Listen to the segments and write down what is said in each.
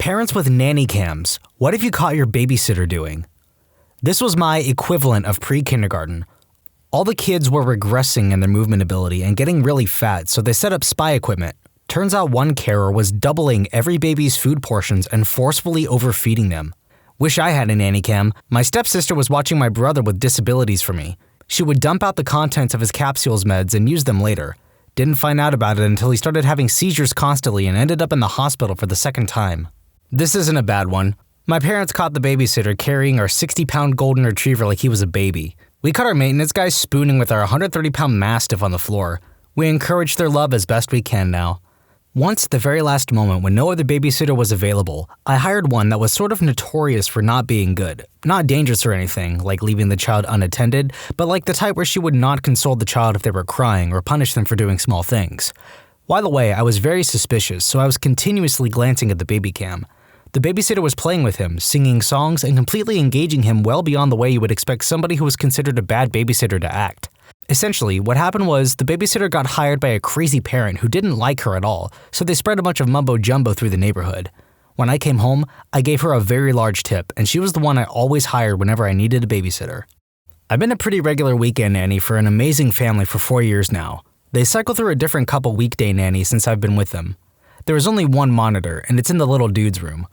Parents with nanny cams, what have you caught your babysitter doing? This was my equivalent of pre-kindergarten. All the kids were regressing in their movement ability and getting really fat, so they set up spy equipment. Turns out one carer was doubling every baby's food portions and forcefully overfeeding them. Wish I had a nanny cam. My stepsister was watching my brother with disabilities for me. She would dump out the contents of his capsules meds and use them later. Didn't find out about it until he started having seizures constantly and ended up in the hospital for the second time. This isn't a bad one. My parents caught the babysitter carrying our 60-pound golden retriever like he was a baby. We caught our maintenance guy spooning with our 130-pound mastiff on the floor. We encourage their love as best we can now. Once, at the very last moment when no other babysitter was available, I hired one that was sort of notorious for not being good. Not dangerous or anything, like leaving the child unattended, but like the type where she would not console the child if they were crying or punish them for doing small things. By the way, I was very suspicious, so I was continuously glancing at the baby cam. The babysitter was playing with him, singing songs, and completely engaging him well beyond the way you would expect somebody who was considered a bad babysitter to act. Essentially, what happened was the babysitter got hired by a crazy parent who didn't like her at all, so they spread a bunch of mumbo-jumbo through the neighborhood. When I came home, I gave her a very large tip, and she was the one I always hired whenever I needed a babysitter. I've been a pretty regular weekend nanny for an amazing family for 4 years now. They cycle through a different couple weekday nannies since I've been with them. There is only one monitor, and it's in the little dude's room.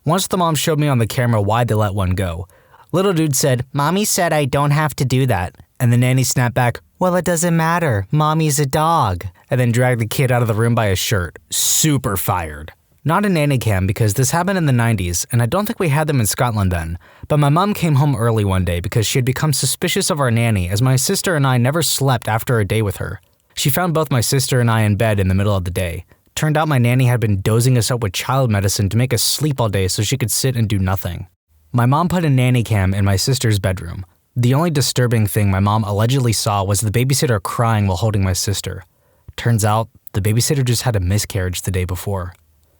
Once the mom showed me on the camera why they let one go. Little dude said, "Mommy said I don't have to do that." And the nanny snapped back, "Well, it doesn't matter. Mommy's a dog." And then dragged the kid out of the room by his shirt. Super fired. Not a nanny cam because this happened in the 90s, and I don't think we had them in Scotland then. But my mom came home early one day because she had become suspicious of our nanny as my sister and I never slept after a day with her. She found both my sister and I in bed in the middle of the day. Turned out my nanny had been dosing us up with child medicine to make us sleep all day so she could sit and do nothing. My mom put a nanny cam in my sister's bedroom. The only disturbing thing my mom allegedly saw was the babysitter crying while holding my sister. Turns out, the babysitter just had a miscarriage the day before.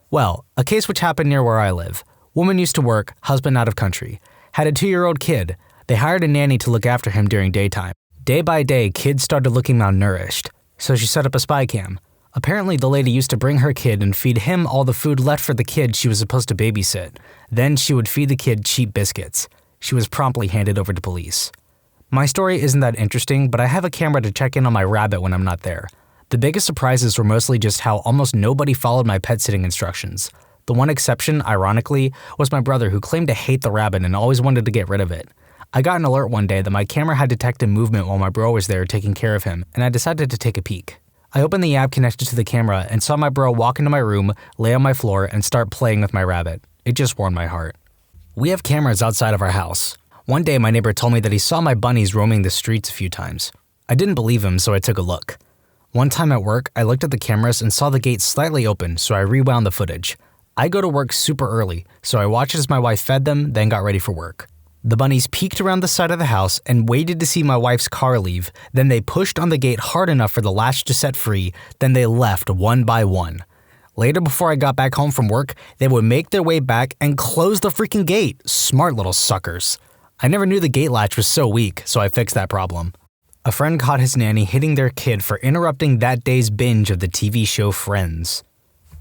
Well, a case which happened near where I live. Woman used to work, husband out of country. Had a 2-year-old kid. They hired a nanny to look after him during daytime. Day by day, kids started looking malnourished, so she set up a spy cam. Apparently, the lady used to bring her kid and feed him all the food left for the kid she was supposed to babysit. Then she would feed the kid cheap biscuits. She was promptly handed over to police. My story isn't that interesting, but I have a camera to check in on my rabbit when I'm not there. The biggest surprises were mostly just how almost nobody followed my pet sitting instructions. The one exception, ironically, was my brother who claimed to hate the rabbit and always wanted to get rid of it. I got an alert one day that my camera had detected movement while my bro was there taking care of him, and I decided to take a peek. I opened the app connected to the camera and saw my bro walk into my room, lay on my floor, and start playing with my rabbit. It just warmed my heart. We have cameras outside of our house. One day my neighbor told me that he saw my bunnies roaming the streets a few times. I didn't believe him, so I took a look. One time at work, I looked at the cameras and saw the gate slightly open, so I rewound the footage. I go to work super early, so I watched as my wife fed them, then got ready for work. The bunnies peeked around the side of the house and waited to see my wife's car leave, then they pushed on the gate hard enough for the latch to set free, then they left one by one. Later, before I got back home from work, they would make their way back and close the freaking gate. Smart little suckers. I never knew the gate latch was so weak, so I fixed that problem. A friend caught his nanny hitting their kid for interrupting that day's binge of the TV show Friends.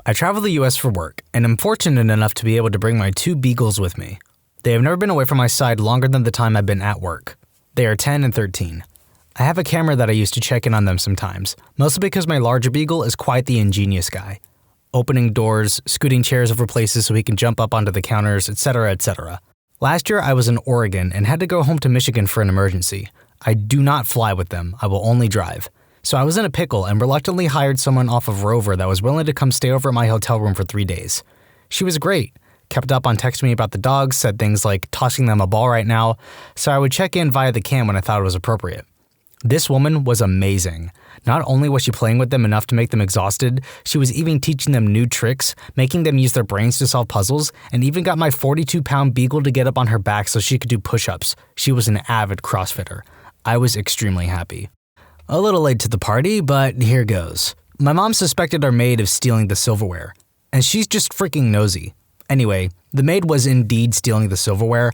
I travel the US for work, and am fortunate enough to be able to bring my 2 beagles with me. They have never been away from my side longer than the time I've been at work. They are 10 and 13. I have a camera that I use to check in on them sometimes, mostly because my larger beagle is quite the ingenious guy. Opening doors, scooting chairs over places so he can jump up onto the counters, etc., etc. Last year I was in Oregon and had to go home to Michigan for an emergency. I do not fly with them, I will only drive. So I was in a pickle and reluctantly hired someone off of Rover that was willing to come stay over at my hotel room for 3 days. She was great. Kept up on texting me about the dogs, said things like tossing them a ball right now, so I would check in via the cam when I thought it was appropriate. This woman was amazing. Not only was she playing with them enough to make them exhausted, she was even teaching them new tricks, making them use their brains to solve puzzles, and even got my 42-pound beagle to get up on her back so she could do push-ups. She was an avid CrossFitter. I was extremely happy. A little late to the party, but here goes. My mom suspected our maid of stealing the silverware, and she's just freaking nosy. Anyway, the maid was indeed stealing the silverware.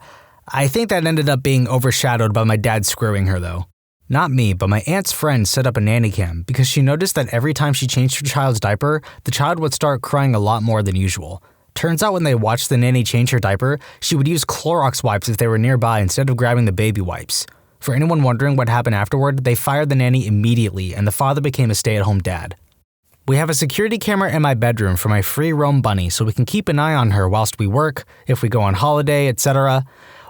I think that ended up being overshadowed by my dad screwing her though. Not me, but my aunt's friend set up a nanny cam because she noticed that every time she changed her child's diaper, the child would start crying a lot more than usual. Turns out when they watched the nanny change her diaper, she would use Clorox wipes if they were nearby instead of grabbing the baby wipes. For anyone wondering what happened afterward, they fired the nanny immediately and the father became a stay-at-home dad. We have a security camera in my bedroom for my free roam bunny so we can keep an eye on her whilst we work, if we go on holiday, etc.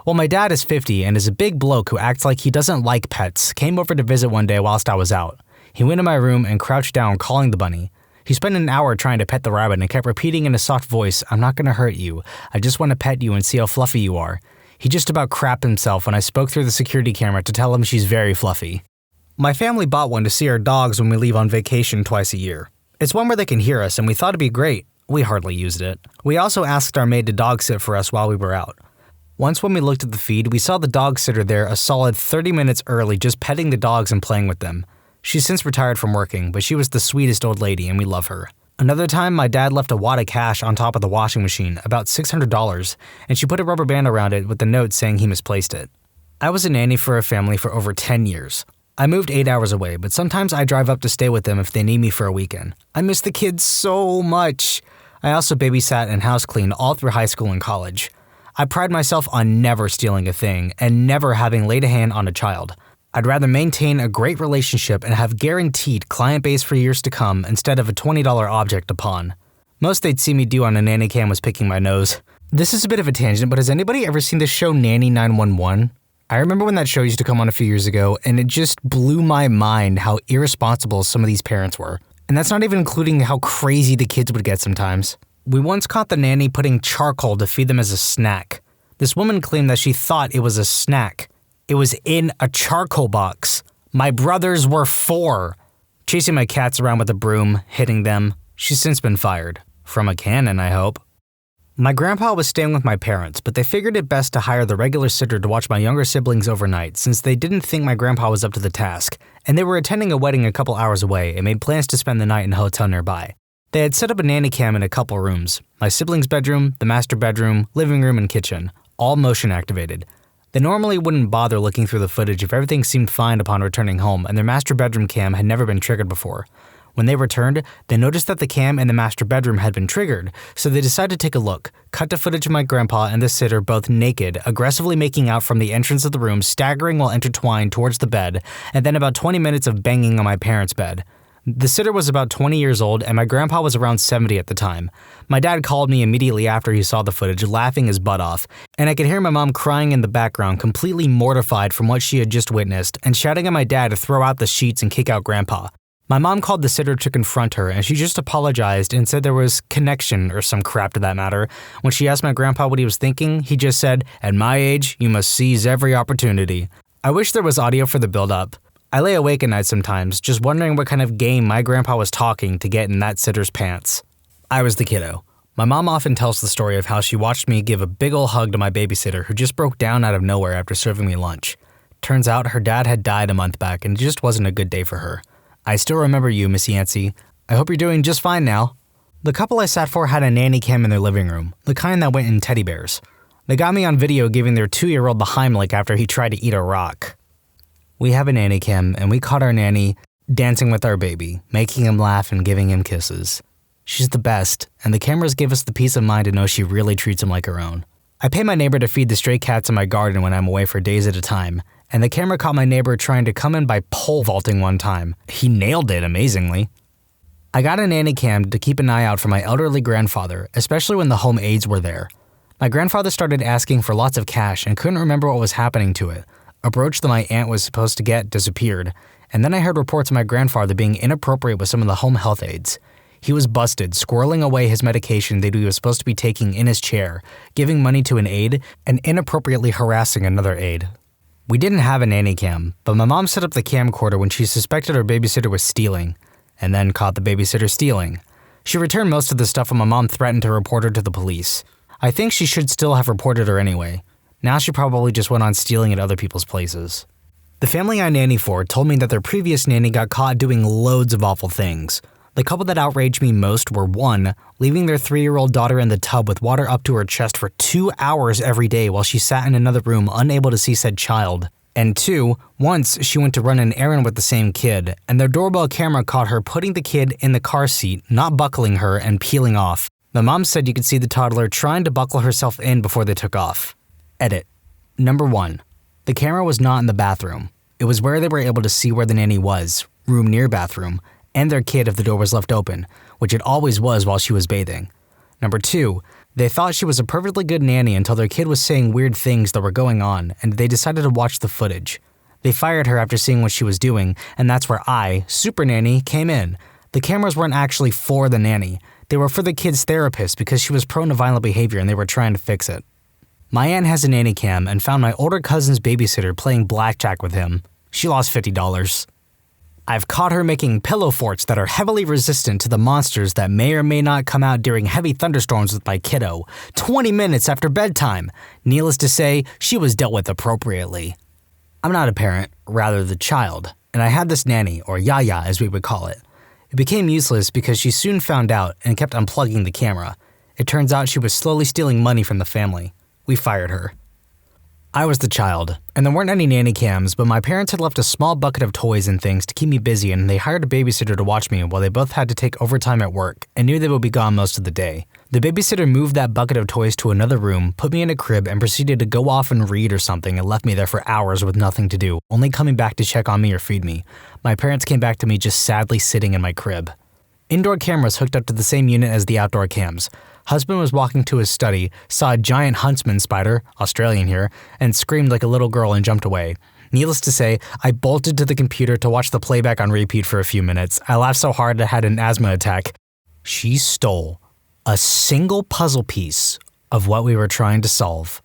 Well, my dad is 50 and is a big bloke who acts like he doesn't like pets, came over to visit one day whilst I was out. He went in my room and crouched down calling the bunny. He spent an hour trying to pet the rabbit and kept repeating in a soft voice, "I'm not gonna hurt you. I just want to pet you and see how fluffy you are." He just about crapped himself when I spoke through the security camera to tell him she's very fluffy. My family bought one to see our dogs when we leave on vacation twice a year. It's one where they can hear us and we thought it'd be great. We hardly used it. We also asked our maid to dog sit for us while we were out. Once when we looked at the feed, we saw the dog sitter there a solid 30 minutes early just petting the dogs and playing with them. She's since retired from working, but she was the sweetest old lady and we love her. Another time, my dad left a wad of cash on top of the washing machine, about $600, and she put a rubber band around it with a note saying he misplaced it. I was a nanny for a family for over 10 years. I moved 8 hours away, but sometimes I drive up to stay with them if they need me for a weekend. I miss the kids so much. I also babysat and house cleaned all through high school and college. I pride myself on never stealing a thing and never having laid a hand on a child. I'd rather maintain a great relationship and have guaranteed client base for years to come instead of a $20 object to pawn. Most they'd see me do on a nanny cam was picking my nose. This is a bit of a tangent, but has anybody ever seen the show Nanny 911? I remember when that show used to come on a few years ago, and it just blew my mind how irresponsible some of these parents were. And that's not even including how crazy the kids would get sometimes. We once caught the nanny putting charcoal to feed them as a snack. This woman claimed that she thought it was a snack. It was in a charcoal box. My brothers were 4. Chasing my cats around with a broom, hitting them. She's since been fired. From a cannon, I hope. My grandpa was staying with my parents, but they figured it best to hire the regular sitter to watch my younger siblings overnight since they didn't think my grandpa was up to the task, and they were attending a wedding a couple hours away and made plans to spend the night in a hotel nearby. They had set up a nanny cam in a couple rooms. My siblings' bedroom, the master bedroom, living room, and kitchen. All motion activated. They normally wouldn't bother looking through the footage if everything seemed fine upon returning home and their master bedroom cam had never been triggered before. When they returned, they noticed that the cam in the master bedroom had been triggered, so they decided to take a look, cut to footage of my grandpa and the sitter both naked, aggressively making out from the entrance of the room, staggering while intertwined towards the bed, and then about 20 minutes of banging on my parents' bed. The sitter was about 20 years old and my grandpa was around 70 at the time. My dad called me immediately after he saw the footage, laughing his butt off, and I could hear my mom crying in the background, completely mortified from what she had just witnessed, and shouting at my dad to throw out the sheets and kick out grandpa. My mom called the sitter to confront her and she just apologized and said there was connection or some crap to that matter. When she asked my grandpa what he was thinking, he just said, "At my age, you must seize every opportunity." I wish there was audio for the build-up. I lay awake at night sometimes, just wondering what kind of game my grandpa was talking to get in that sitter's pants. I was the kiddo. My mom often tells the story of how she watched me give a big ol' hug to my babysitter who just broke down out of nowhere after serving me lunch. Turns out her dad had died a month back and it just wasn't a good day for her. I still remember you, Miss Yancey. I hope you're doing just fine now. The couple I sat for had a nanny cam in their living room, the kind that went in teddy bears. They got me on video giving their 2-year-old the Heimlich after he tried to eat a rock. We have a nanny cam, and we caught our nanny dancing with our baby, making him laugh and giving him kisses. She's the best, and the cameras give us the peace of mind to know she really treats him like her own. I pay my neighbor to feed the stray cats in my garden when I'm away for days at a time, and the camera caught my neighbor trying to come in by pole vaulting one time. He nailed it amazingly. I got a nanny cam to keep an eye out for my elderly grandfather, especially when the home aides were there. My grandfather started asking for lots of cash and couldn't remember what was happening to it. A brooch that my aunt was supposed to get disappeared, and then I heard reports of my grandfather being inappropriate with some of the home health aides. He was busted, squirreling away his medication that he was supposed to be taking in his chair, giving money to an aide, and inappropriately harassing another aide. We didn't have a nanny cam, but my mom set up the camcorder when she suspected her babysitter was stealing, and then caught the babysitter stealing. She returned most of the stuff and my mom threatened to report her to the police. I think she should still have reported her anyway. Now she probably just went on stealing at other people's places. The family I nanny for told me that their previous nanny got caught doing loads of awful things. The couple that outraged me most were 1, leaving their 3-year-old daughter in the tub with water up to her chest for 2 hours every day while she sat in another room unable to see said child. And 2, once she went to run an errand with the same kid, and their doorbell camera caught her putting the kid in the car seat, not buckling her, and peeling off. My mom said you could see the toddler trying to buckle herself in before they took off. Edit. Number 1. The camera was not in the bathroom. It was where they were able to see where the nanny was, room near bathroom, and their kid if the door was left open, which it always was while she was bathing. Number 2. They thought she was a perfectly good nanny until their kid was saying weird things that were going on, and they decided to watch the footage. They fired her after seeing what she was doing, and that's where I, Super Nanny, came in. The cameras weren't actually for the nanny. They were for the kid's therapist because she was prone to violent behavior and they were trying to fix it. My aunt has a nanny cam and found my older cousin's babysitter playing blackjack with him. She lost $50. I've caught her making pillow forts that are heavily resistant to the monsters that may or may not come out during heavy thunderstorms with my kiddo, 20 minutes after bedtime. Needless to say, she was dealt with appropriately. I'm not a parent, rather the child, and I had this nanny, or Yaya as we would call it. It became useless because she soon found out and kept unplugging the camera. It turns out she was slowly stealing money from the family. We fired her. I was the child, and there weren't any nanny cams, but my parents had left a small bucket of toys and things to keep me busy, and they hired a babysitter to watch me while they both had to take overtime at work and knew they would be gone most of the day. The babysitter moved that bucket of toys to another room, put me in a crib, and proceeded to go off and read or something and left me there for hours with nothing to do, only coming back to check on me or feed me. My parents came back to me just sadly sitting in my crib. Indoor cameras hooked up to the same unit as the outdoor cams. Husband was walking to his study, saw a giant huntsman spider, Australian here, and screamed like a little girl and jumped away. Needless to say, I bolted to the computer to watch the playback on repeat for a few minutes. I laughed so hard I had an asthma attack. She stole a single puzzle piece of what we were trying to solve.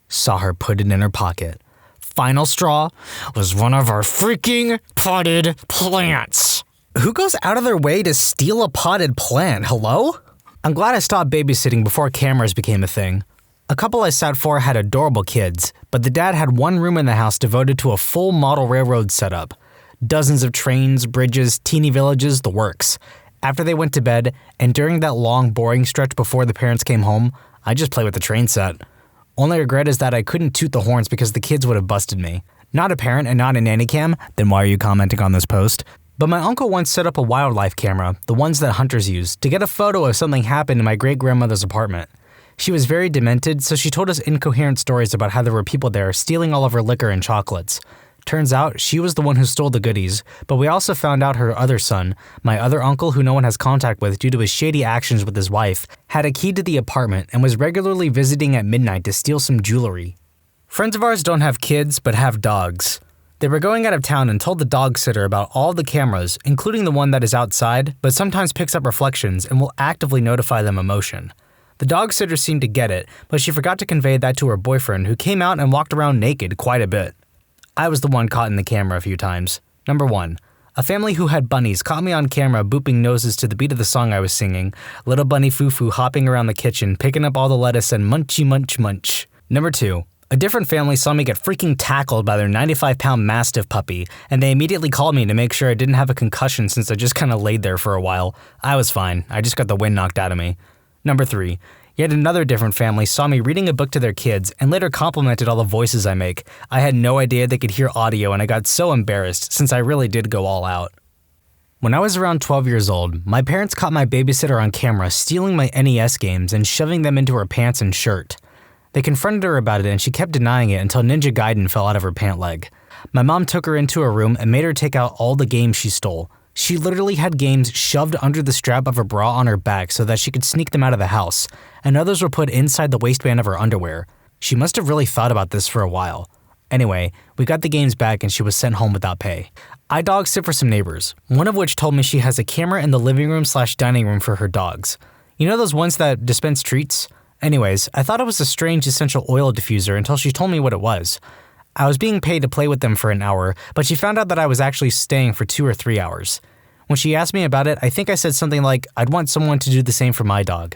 Saw her put it in her pocket. Final straw was one of our freaking potted plants. Who goes out of their way to steal a potted plant? Hello? I'm glad I stopped babysitting before cameras became a thing. A couple I sat for had adorable kids, but the dad had one room in the house devoted to a full model railroad setup. Dozens of trains, bridges, teeny villages, the works. After they went to bed, and during that long, boring stretch before the parents came home, I just played with the train set. Only regret is that I couldn't toot the horns because the kids would have busted me. Not a parent and not a nanny cam? Then why are you commenting on this post? But my uncle once set up a wildlife camera, the ones that hunters use, to get a photo of something happened in my great-grandmother's apartment. She was very demented, so she told us incoherent stories about how there were people there stealing all of her liquor and chocolates. Turns out, she was the one who stole the goodies, but we also found out her other son, my other uncle who no one has contact with due to his shady actions with his wife, had a key to the apartment and was regularly visiting at midnight to steal some jewelry. Friends of ours don't have kids, but have dogs. They were going out of town and told the dog sitter about all the cameras, including the one that is outside, but sometimes picks up reflections and will actively notify them of motion. The dog sitter seemed to get it, but she forgot to convey that to her boyfriend, who came out and walked around naked quite a bit. I was the one caught in the camera a few times. Number 1. A family who had bunnies caught me on camera booping noses to the beat of the song I was singing, little bunny foo-foo hopping around the kitchen, picking up all the lettuce and munchy munch munch. Number 2. A different family saw me get freaking tackled by their 95-pound Mastiff puppy, and they immediately called me to make sure I didn't have a concussion since I just kinda laid there for a while. I was fine. I just got the wind knocked out of me. Number 3. Yet another different family saw me reading a book to their kids and later complimented all the voices I make. I had no idea they could hear audio and I got so embarrassed since I really did go all out. When I was around 12 years old, my parents caught my babysitter on camera stealing my NES games and shoving them into her pants and shirt. They confronted her about it and she kept denying it until Ninja Gaiden fell out of her pant leg. My mom took her into a room and made her take out all the games she stole. She literally had games shoved under the strap of her bra on her back so that she could sneak them out of the house, and others were put inside the waistband of her underwear. She must have really thought about this for a while. Anyway, we got the games back and she was sent home without pay. I dog sit for some neighbors, one of which told me she has a camera in the living room/dining room for her dogs. You know those ones that dispense treats? Anyways, I thought it was a strange essential oil diffuser until she told me what it was. I was being paid to play with them for an hour, but she found out that I was actually staying for 2 or 3 hours. When she asked me about it, I think I said something like, I'd want someone to do the same for my dog.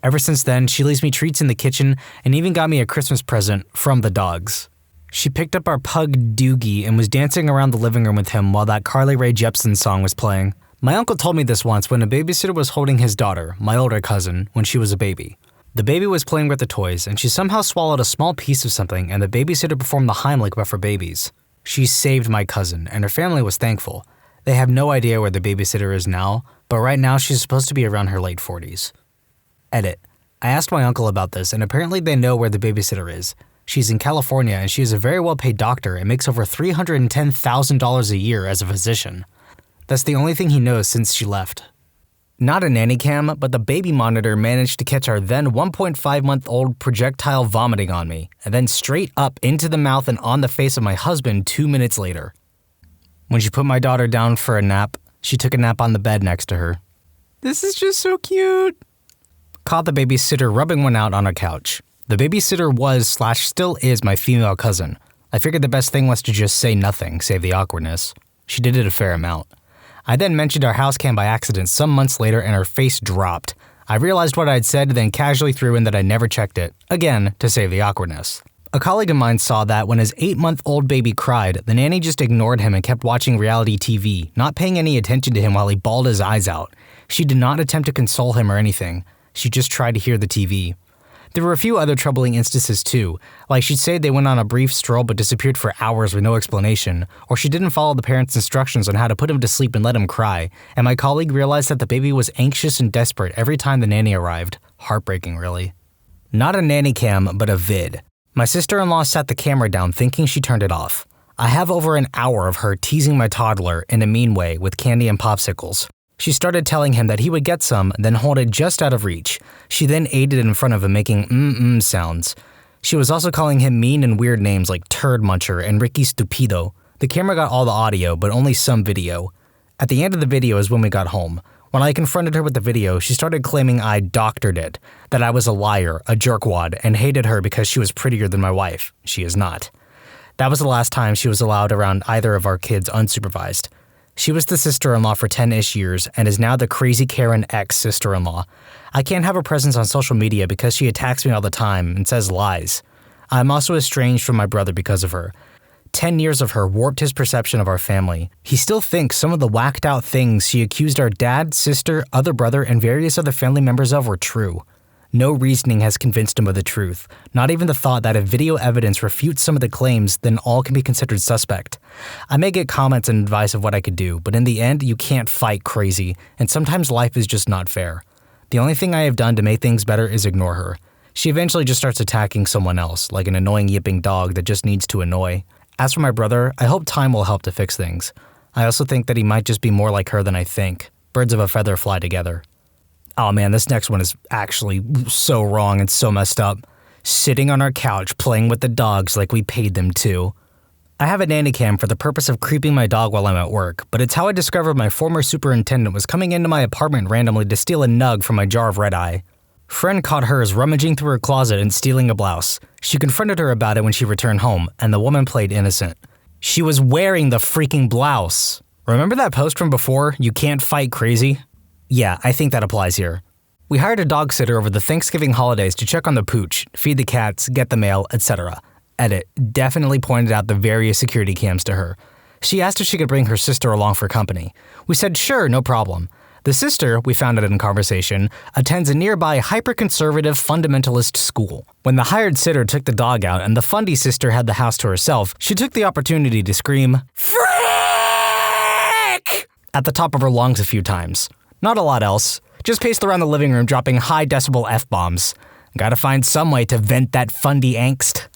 Ever since then, she leaves me treats in the kitchen and even got me a Christmas present from the dogs. She picked up our pug Doogie and was dancing around the living room with him while that Carly Rae Jepsen song was playing. My uncle told me this once when a babysitter was holding his daughter, my older cousin, when she was a baby. The baby was playing with the toys and she somehow swallowed a small piece of something and the babysitter performed the Heimlich but for babies. She saved my cousin and her family was thankful. They have no idea where the babysitter is now, but right now she's supposed to be around her late 40s. Edit. I asked my uncle about this, and apparently they know where the babysitter is. She's in California, and she is a very well-paid doctor and makes over $310,000 a year as a physician. That's the only thing he knows since she left. Not a nanny cam, but the baby monitor managed to catch our then 1.5-month-old projectile vomiting on me, and then straight up into the mouth and on the face of my husband 2 minutes later. When she put my daughter down for a nap, she took a nap on the bed next to her. This is just so cute. Caught the babysitter rubbing one out on a couch. The babysitter was/still is my female cousin. I figured the best thing was to just say nothing, save the awkwardness. She did it a fair amount. I then mentioned our house cam by accident some months later and her face dropped. I realized what I'd said, then casually threw in that I never checked it, again, to save the awkwardness. A colleague of mine saw that when his 8-month-old baby cried, the nanny just ignored him and kept watching reality TV, not paying any attention to him while he bawled his eyes out. She did not attempt to console him or anything. She just tried to hear the TV. There were a few other troubling instances too, like she'd say they went on a brief stroll but disappeared for hours with no explanation, or she didn't follow the parents' instructions on how to put him to sleep and let him cry, and my colleague realized that the baby was anxious and desperate every time the nanny arrived. Heartbreaking, really. Not a nanny cam, but a vid. My sister-in-law sat the camera down thinking she turned it off. I have over an hour of her teasing my toddler in a mean way with candy and popsicles. She started telling him that he would get some, then hold it just out of reach. She then ate it in front of him, making mm-mm sounds. She was also calling him mean and weird names like Turd Muncher and Ricky Stupido. The camera got all the audio, but only some video. At the end of the video is when we got home. When I confronted her with the video, she started claiming I doctored it, that I was a liar, a jerkwad, and hated her because she was prettier than my wife. She is not. That was the last time she was allowed around either of our kids unsupervised. She was the sister-in-law for 10-ish years and is now the crazy Karen ex-sister-in-law. I can't have her presence on social media because she attacks me all the time and says lies. I'm also estranged from my brother because of her. 10 years of her warped his perception of our family. He still thinks some of the whacked-out things she accused our dad, sister, other brother, and various other family members of were true. No reasoning has convinced him of the truth, not even the thought that if video evidence refutes some of the claims, then all can be considered suspect. I may get comments and advice of what I could do, but in the end, you can't fight crazy, and sometimes life is just not fair. The only thing I have done to make things better is ignore her. She eventually just starts attacking someone else, like an annoying yipping dog that just needs to annoy. As for my brother, I hope time will help to fix things. I also think that he might just be more like her than I think. Birds of a feather fly together. Oh man, this next one is actually so wrong and so messed up. Sitting on our couch playing with the dogs like we paid them to. I have a nanny cam for the purpose of creeping my dog while I'm at work, but it's how I discovered my former superintendent was coming into my apartment randomly to steal a nug from my jar of red-eye. Friend caught hers rummaging through her closet and stealing a blouse. She confronted her about it when she returned home, and the woman played innocent. She was wearing the freaking blouse. Remember that post from before, you can't fight crazy? Yeah, I think that applies here. We hired a dog sitter over the Thanksgiving holidays to check on the pooch, feed the cats, get the mail, etc. Edit, definitely pointed out the various security cams to her. She asked if she could bring her sister along for company. We said sure, no problem. The sister, we found out in conversation, attends a nearby hyper-conservative fundamentalist school. When the hired sitter took the dog out and the fundy sister had the house to herself, she took the opportunity to scream, "Frick!" at the top of her lungs a few times. Not a lot else. Just paced around the living room dropping high-decibel F-bombs. Gotta find some way to vent that fundy angst.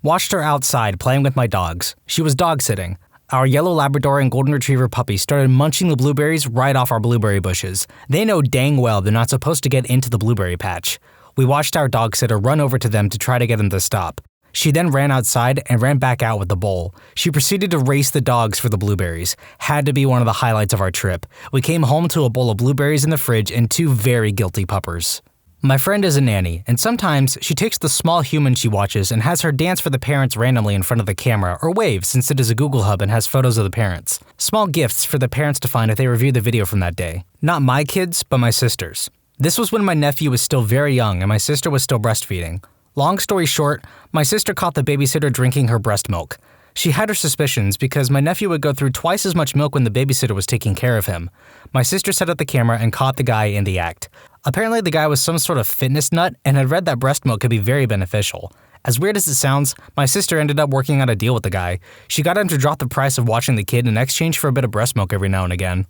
Watched her outside playing with my dogs. She was dog-sitting. Our yellow Labrador and golden retriever puppy started munching the blueberries right off our blueberry bushes. They know dang well they're not supposed to get into the blueberry patch. We watched our dog sitter run over to them to try to get them to stop. She then ran outside and ran back out with the bowl. She proceeded to race the dogs for the blueberries. Had to be one of the highlights of our trip. We came home to a bowl of blueberries in the fridge and 2 very guilty puppers. My friend is a nanny, and sometimes she takes the small human she watches and has her dance for the parents randomly in front of the camera, or wave since it is a Google Hub and has photos of the parents. Small gifts for the parents to find if they review the video from that day. Not my kids, but my sister's. This was when my nephew was still very young and my sister was still breastfeeding. Long story short, my sister caught the babysitter drinking her breast milk. She had her suspicions because my nephew would go through twice as much milk when the babysitter was taking care of him. My sister set up the camera and caught the guy in the act. Apparently the guy was some sort of fitness nut and had read that breast milk could be very beneficial. As weird as it sounds, my sister ended up working out a deal with the guy. She got him to drop the price of watching the kid in exchange for a bit of breast milk every now and again.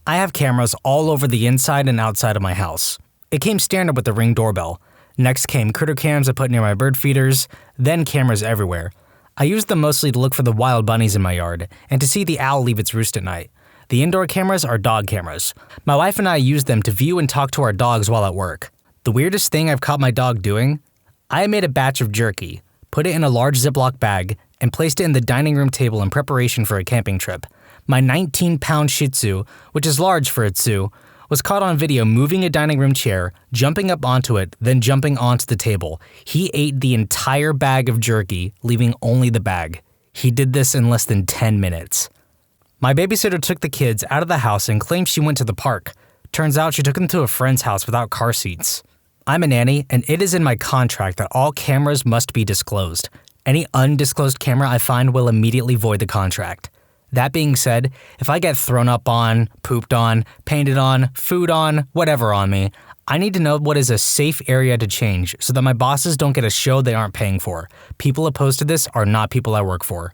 I have cameras all over the inside and outside of my house. It came standard with the Ring doorbell. Next came critter cams I put near my bird feeders, then cameras everywhere. I used them mostly to look for the wild bunnies in my yard and to see the owl leave its roost at night. The indoor cameras are dog cameras. My wife and I use them to view and talk to our dogs while at work. The weirdest thing I've caught my dog doing? I made a batch of jerky, put it in a large Ziploc bag, and placed it in the dining room table in preparation for a camping trip. My 19-pound Shih Tzu, which is large for a Tzu, was caught on video moving a dining room chair, jumping up onto it, then jumping onto the table. He ate the entire bag of jerky, leaving only the bag. He did this in less than 10 minutes. My babysitter took the kids out of the house and claimed she went to the park. Turns out she took them to a friend's house without car seats. I'm a nanny, and it is in my contract that all cameras must be disclosed. Any undisclosed camera I find will immediately void the contract. That being said, if I get thrown up on, pooped on, painted on, food on, whatever on me, I need to know what is a safe area to change so that my bosses don't get a show they aren't paying for. People opposed to this are not people I work for.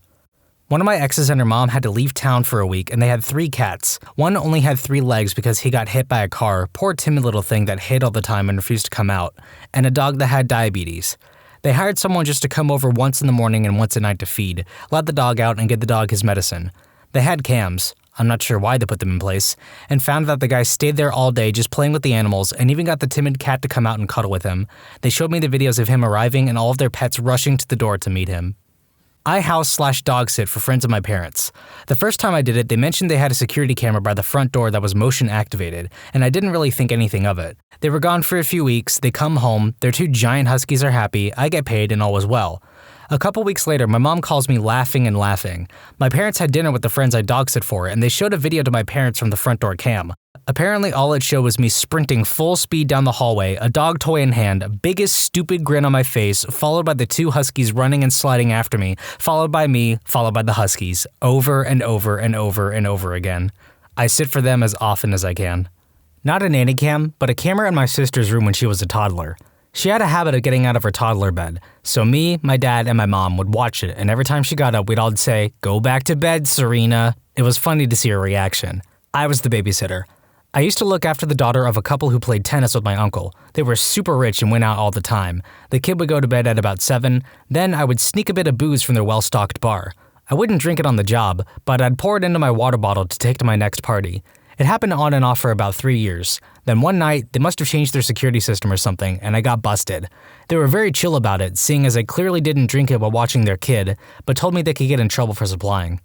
One of my exes and her mom had to leave town for a week, and they had 3 cats. One only had 3 legs because he got hit by a car, poor timid little thing that hid all the time and refused to come out, and a dog that had diabetes. They hired someone just to come over once in the morning and once at night to feed, let the dog out, and get the dog his medicine. They had cams, I'm not sure why they put them in place, and found that the guy stayed there all day just playing with the animals and even got the timid cat to come out and cuddle with him. They showed me the videos of him arriving and all of their pets rushing to the door to meet him. I house/dog sit for friends of my parents. The first time I did it, they mentioned they had a security camera by the front door that was motion activated, and I didn't really think anything of it. They were gone for a few weeks, they come home, their 2 giant huskies are happy, I get paid, and all was well. A couple weeks later, my mom calls me laughing and laughing. My parents had dinner with the friends I dog sit for, and they showed a video to my parents from the front door cam. Apparently, all it showed was me sprinting full speed down the hallway, a dog toy in hand, biggest stupid grin on my face, followed by the 2 huskies running and sliding after me, followed by me, followed by the huskies, over and over and over and over again. I sit for them as often as I can. Not a nanny cam, but a camera in my sister's room when she was a toddler. She had a habit of getting out of her toddler bed, so me, my dad, and my mom would watch it, and every time she got up, we'd all say, "Go back to bed, Serena." It was funny to see her reaction. I was the babysitter. I used to look after the daughter of a couple who played tennis with my uncle. They were super rich and went out all the time. The kid would go to bed at about 7, then I would sneak a bit of booze from their well-stocked bar. I wouldn't drink it on the job, but I'd pour it into my water bottle to take to my next party. It happened on and off for about 3 years. Then one night, they must have changed their security system or something, and I got busted. They were very chill about it, seeing as I clearly didn't drink it while watching their kid, but told me they could get in trouble for supplying.